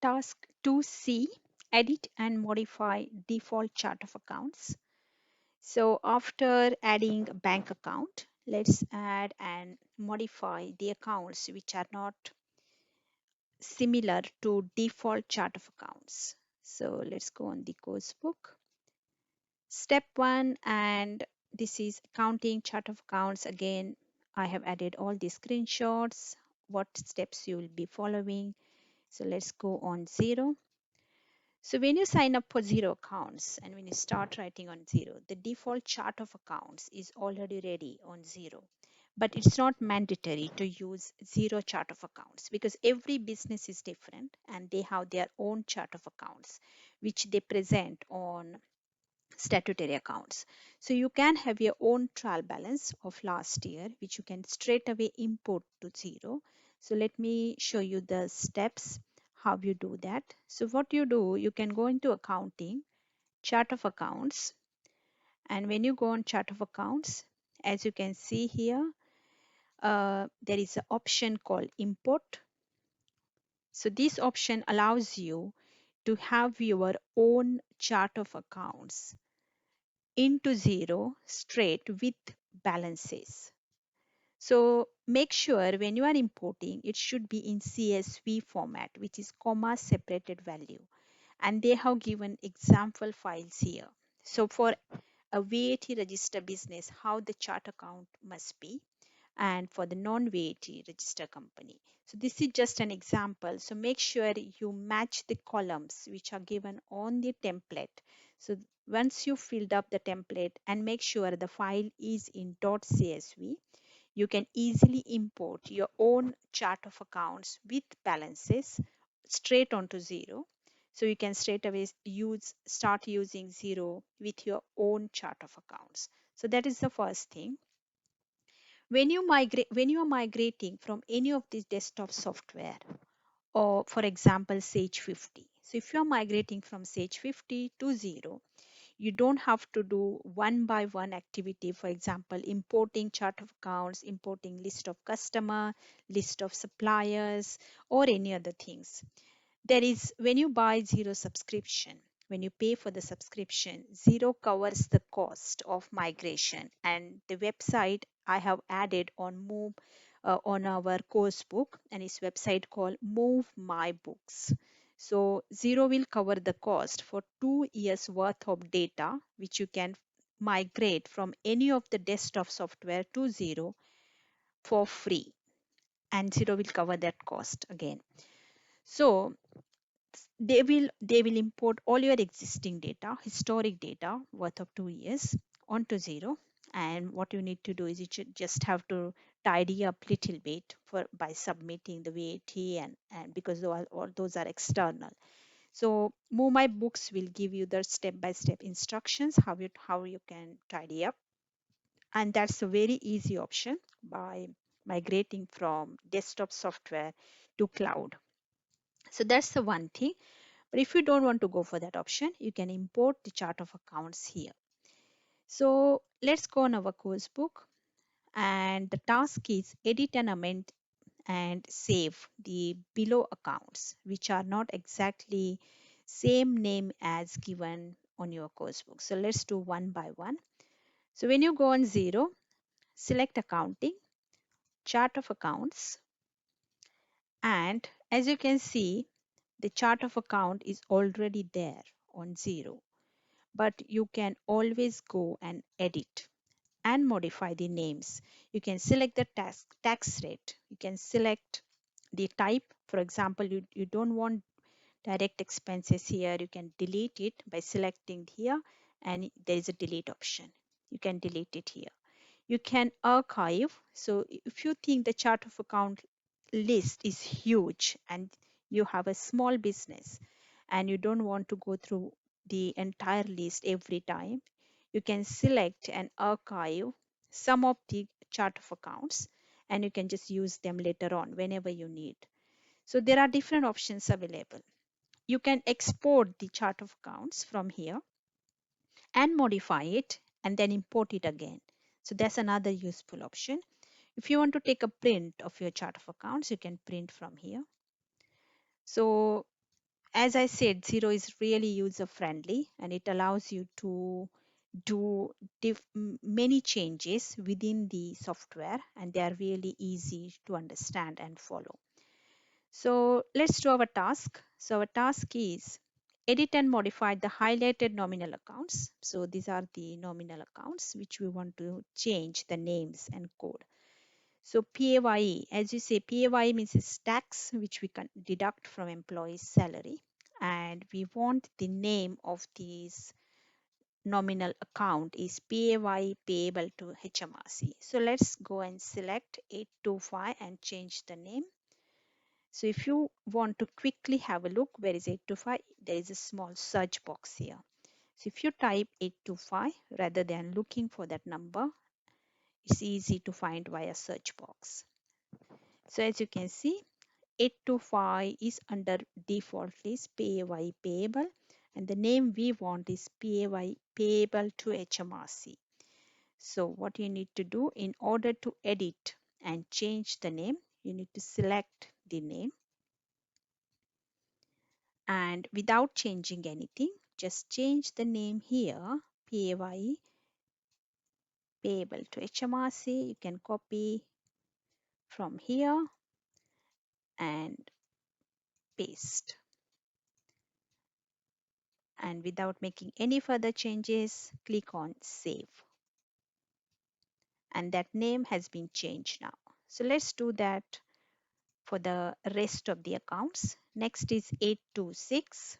Task 2C, edit and modify default chart of accounts. So after adding a bank account, let's add and modify the accounts which are not similar to default chart of accounts. So let's go on the course book. Step 1, and this is accounting chart of accounts. Again, I have added all the screenshots, what steps you will be following. So let's go on 0. So when you sign up for zero accounts and when you start writing on zero, the default chart of accounts is already ready on zero. But it's not mandatory to use zero chart of accounts because every business is different and they have their own chart of accounts which they present on statutory accounts. So you can have your own trial balance of last year which you can straight away import to zero. So let me show you the steps how you do that. So what you do, you can go into accounting, chart of accounts, and when you go on chart of accounts, as you can see here, there is an option called import. So this option allows you to have your own chart of accounts into zero straight with balances. So make sure when you are importing, it should be in CSV format, which is comma separated value. And they have given example files here. So for a VAT register business, how the chart account must be, and for the non-VAT register company. So this is just an example. So make sure you match the columns which are given on the template. So once you filled up the template and make sure the file is in .csv, you can easily import your own chart of accounts with balances straight onto zero. So you can straight away start using zero with your own chart of accounts. So that is the first thing. When you are migrating from any of these desktop software, or for example Sage 50, so if you are migrating from Sage 50 to zero, you don't have to do one by one activity. For example, importing chart of accounts, importing list of customer, list of suppliers, or any other things. There is, when you buy zero subscription, when you pay for the subscription, zero covers the cost of migration. And the website I have added on move on our course book, and its website called Move My Books. So zero will cover the cost for 2 years worth of data which you can migrate from any of the desktop software to zero for free, and zero will cover that cost again. So they will import all your existing data, historic data worth of 2 years onto zero. And what you need to do is you should just have to tidy up little bit for by submitting the VAT, and because all those are external. So Move My Books will give you the step-by-step instructions how you can tidy up, and that's a very easy option by migrating from desktop software to cloud. So that's the one thing. But if you don't want to go for that option, you can import the chart of accounts here. So let's go on our course book, and the task is edit and amend and save the below accounts which are not exactly same name as given on your course book. So let's do one by one. So when you go on zero, select accounting, chart of accounts, and as you can see, the chart of account is already there on zero. But you can always go and edit and modify the names. You can select the tax rate. You can select the type. For example, you don't want direct expenses here. You can delete it by selecting here, and there is a delete option. You can delete it here. You can archive. So if you think the chart of account list is huge and you have a small business and you don't want to go through the entire list every time, you can select and archive some of the chart of accounts, and you can just use them later on whenever you need. So there are different options available. You can export the chart of accounts from here and modify it and then import it again. So that's another useful option. If you want to take a print of your chart of accounts, you can print from here. So as I said, Zero is really user friendly and it allows you to do many changes within the software, and they are really easy to understand and follow. So let's do our task. So our task is edit and modify the highlighted nominal accounts. So these are the nominal accounts which we want to change the names and code. So PAYE, as you say, PAYE means it's tax which we can deduct from employee's salary. And we want the name of this nominal account is PAYE payable to HMRC. So let's go and select 825 and change the name. So if you want to quickly have a look, where is 825? There is a small search box here. So if you type 825 rather than looking for that number, it's easy to find via search box. So as you can see, 825 is under default list PAY payable, and the name we want is PAY payable to HMRC. So what you need to do in order to edit and change the name, you need to select the name, and without changing anything, just change the name here, PAY payable to HMRC. You can copy from here and paste. And without making any further changes, click on save. And that name has been changed now. So let's do that for the rest of the accounts. Next is 826.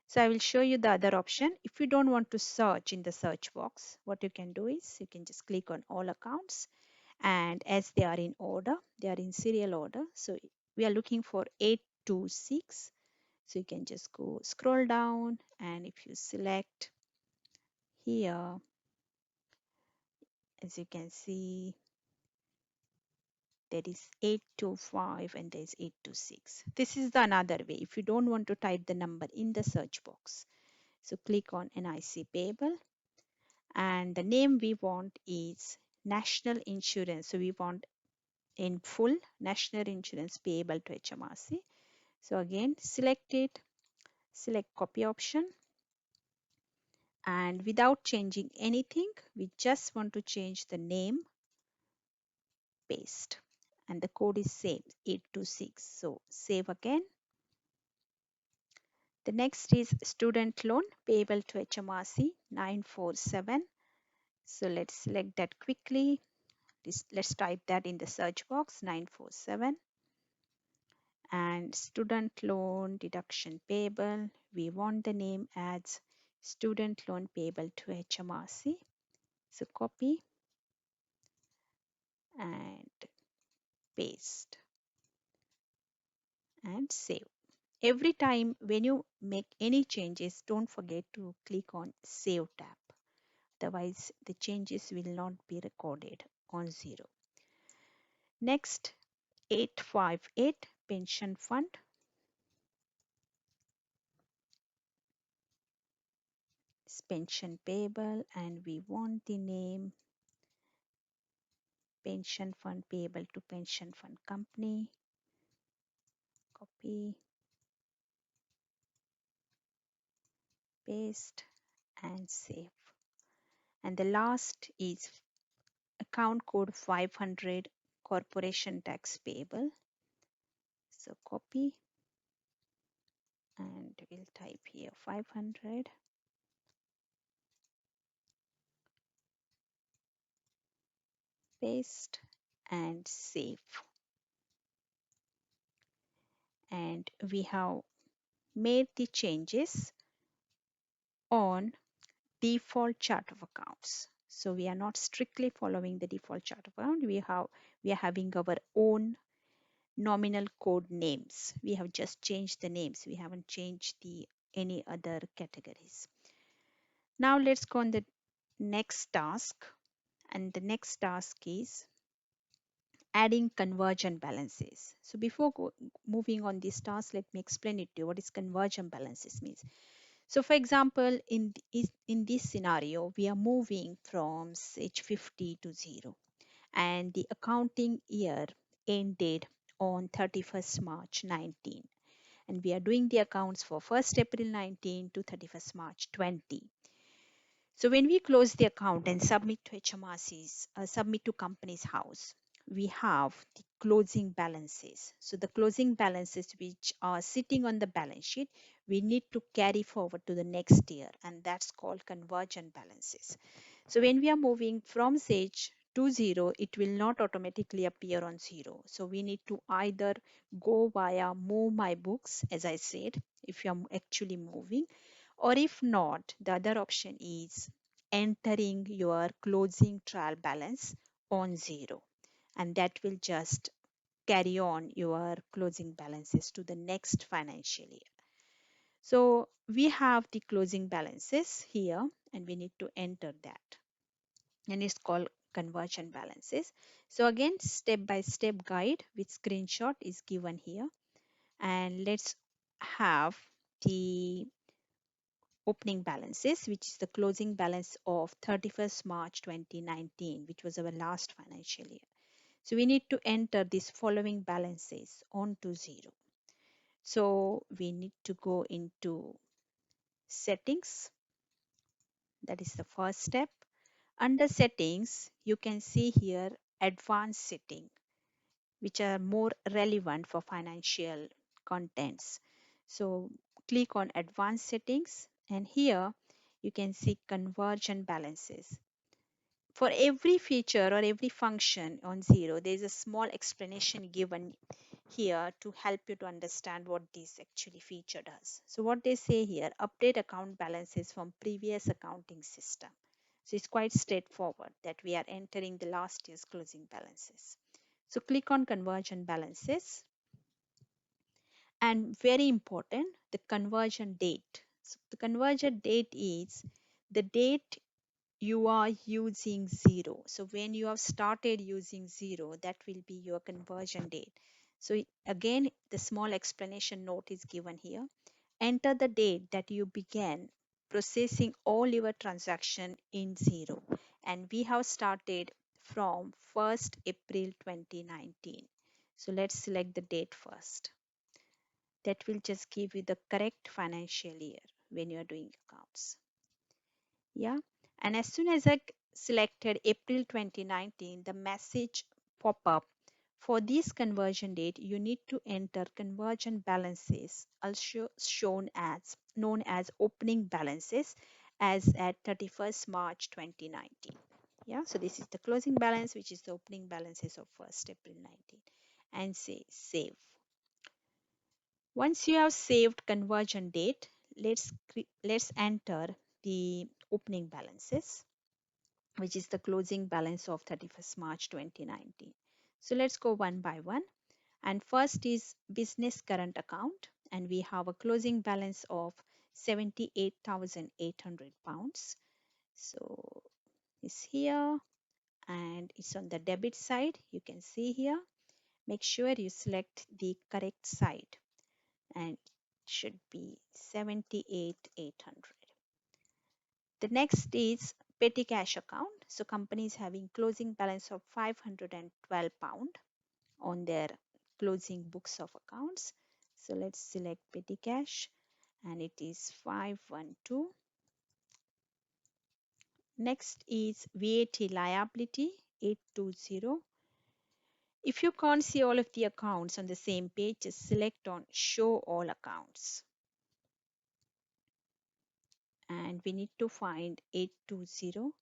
So I will show you the other option. If you don't want to search in the search box, what you can do is you can just click on all accounts, and as they are in order, they are in serial order. So we are looking for 826. So you can just go scroll down, and if you select here, as you can see, there is 825 and there is 826. This is the another way if you don't want to type the number in the search box. So click on NIC payable, and the name we want is national insurance. So we want in full national insurance payable to HMRC. So again, select it, select copy option, and without changing anything, we just want to change the name, paste, and the code is same 826. So save again. The next is student loan payable to HMRC 947. So let's select that quickly. Let's type that in the search box 947. And student loan deduction payable, we want the name as student loan payable to HMRC. So copy and paste and save. Every time when you make any changes, don't forget to click on save tab. Otherwise, the changes will not be recorded on Zero. Next, 858 pension fund. It's pension payable, and we want the name pension fund payable to pension fund company. Copy, paste, and save. And the last is account code 500 corporation tax payable. So copy, and we'll type here 500, paste, and save. And we have made the changes on default chart of accounts. So we are not strictly following the default chart of account. We are having our own nominal code names. We have just changed the names. We haven't changed the any other categories. Now let's go on the next task. And the next task is adding conversion balances. So before moving on this task, let me explain it to you. What is conversion balances means? So for example, in this scenario, we are moving from stage 50 to 0, and the accounting year ended on 31st March 19. and we are doing the accounts for 1st April 19 to 31st March 20. So when we close the account and submit to HMRC's, submit to Companies House, we have the closing balances. So the closing balances which are sitting on the balance sheet, we need to carry forward to the next year, and that's called conversion balances. So when we are moving from Sage to 0, it will not automatically appear on 0. So we need to either go via move my books, as I said, if you are actually moving, or if not, the other option is entering your closing trial balance on 0, and that will just carry on your closing balances to the next financial year. So we have the closing balances here, and we need to enter that, and it's called conversion balances. So again, step by step guide with screenshot is given here, and let's have the opening balances, which is the closing balance of 31st March 2019, which was our last financial year. So we need to enter these following balances onto 0. So we need to go into settings. That is the first step. Under settings, you can see here advanced setting, which are more relevant for financial contents. So click on advanced settings, and here you can see conversion balances. For every feature or every function on 0, there is a small explanation given here to help you to understand what this actually feature does. So what they say here, update account balances from previous accounting system. So it's quite straightforward that we are entering the last year's closing balances. So click on conversion balances, and very important, the conversion date. So the conversion date is the date you are using 0. So when you have started using 0, that will be your conversion date. So again, the small explanation note is given here. Enter the date that you began processing all your transaction in 0, and we have started from 1st April 2019. So let's select the date first. That will just give you the correct financial year when you are doing accounts. Yeah, and as soon as I selected April 2019, the message pop up. For this conversion date, you need to enter conversion balances, also known as opening balances, as at 31st March 2019. Yeah, so this is the closing balance, which is the opening balances of 1st April 19, and say save. Once you have saved conversion date, let's enter the opening balances, which is the closing balance of 31st March 2019. So let's go one by one. And first is business current account, and we have a closing balance of 78,800 pounds. So it's here, and it's on the debit side. You can see here. Make sure you select the correct side, and it should be 78,800. The next is petty cash account. So company is having closing balance of 512 pound on their closing books of accounts. So let's select petty cash, and it is 512. Next is VAT liability 820. If you can't see all of the accounts on the same page, just select on show all accounts. And we need to find 820,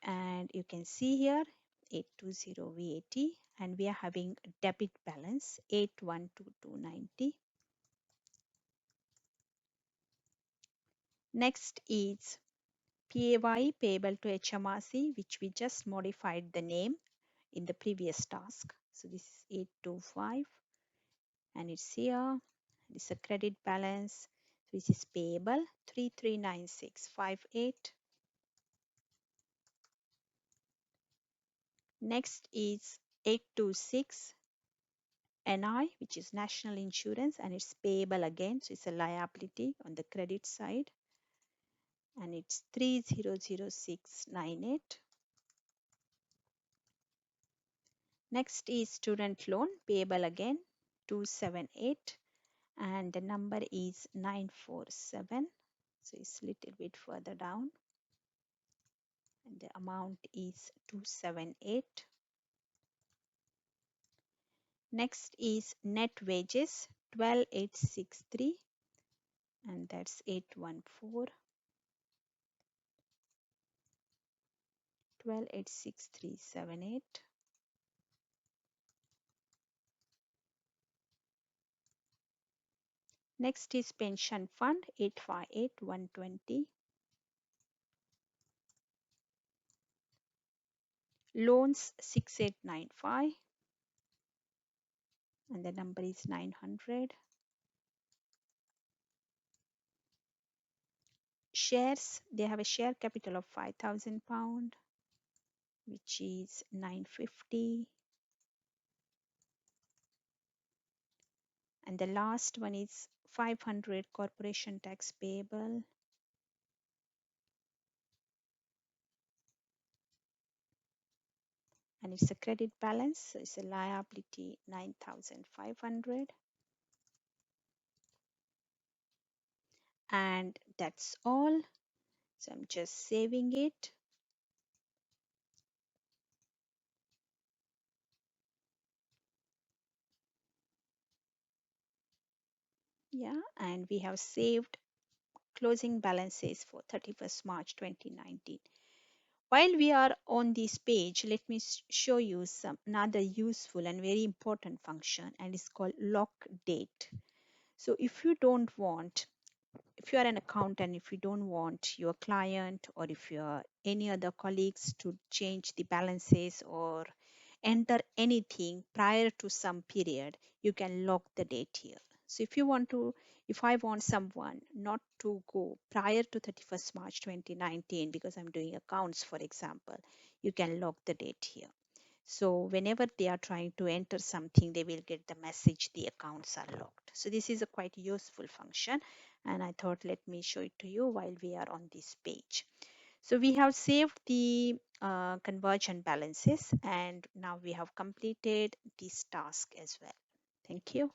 and you can see here 820 VAT, and we are having a debit balance 812290. Next is PAY, payable to HMRC, which we just modified the name in the previous task. So this is 825, and it's here. It's a credit balance which is payable 339658. Next is 826 NI, which is national insurance, and it's payable again. So it's a liability on the credit side, and it's 300698. Next is student loan, payable again 278, and the number is 947. So it's a little bit further down, and the amount is 278. Next is net wages 12863, and that's 814. 1286378. Next is pension fund 858120. Loans 6895, and the number is 900. Shares, they have a share capital of £5,000, which is 950. And the last one is 500 corporation tax payable, and it's a credit balance, so it's a liability 9,500. And that's all. So I'm just saving it. Yeah, and we have saved closing balances for 31st March 2019. While we are on this page, let me show you some another useful and very important function, and it's called lock date. So if you are an accountant, if you don't want your client or if your any other colleagues to change the balances or enter anything prior to some period, you can lock the date here. So if I want someone not to go prior to 31st March 2019 because I'm doing accounts, for example, you can lock the date here. So whenever they are trying to enter something, they will get the message the accounts are locked. So this is a quite useful function, and I thought let me show it to you while we are on this page. So we have saved the conversion balances, and now we have completed this task as well. Thank you.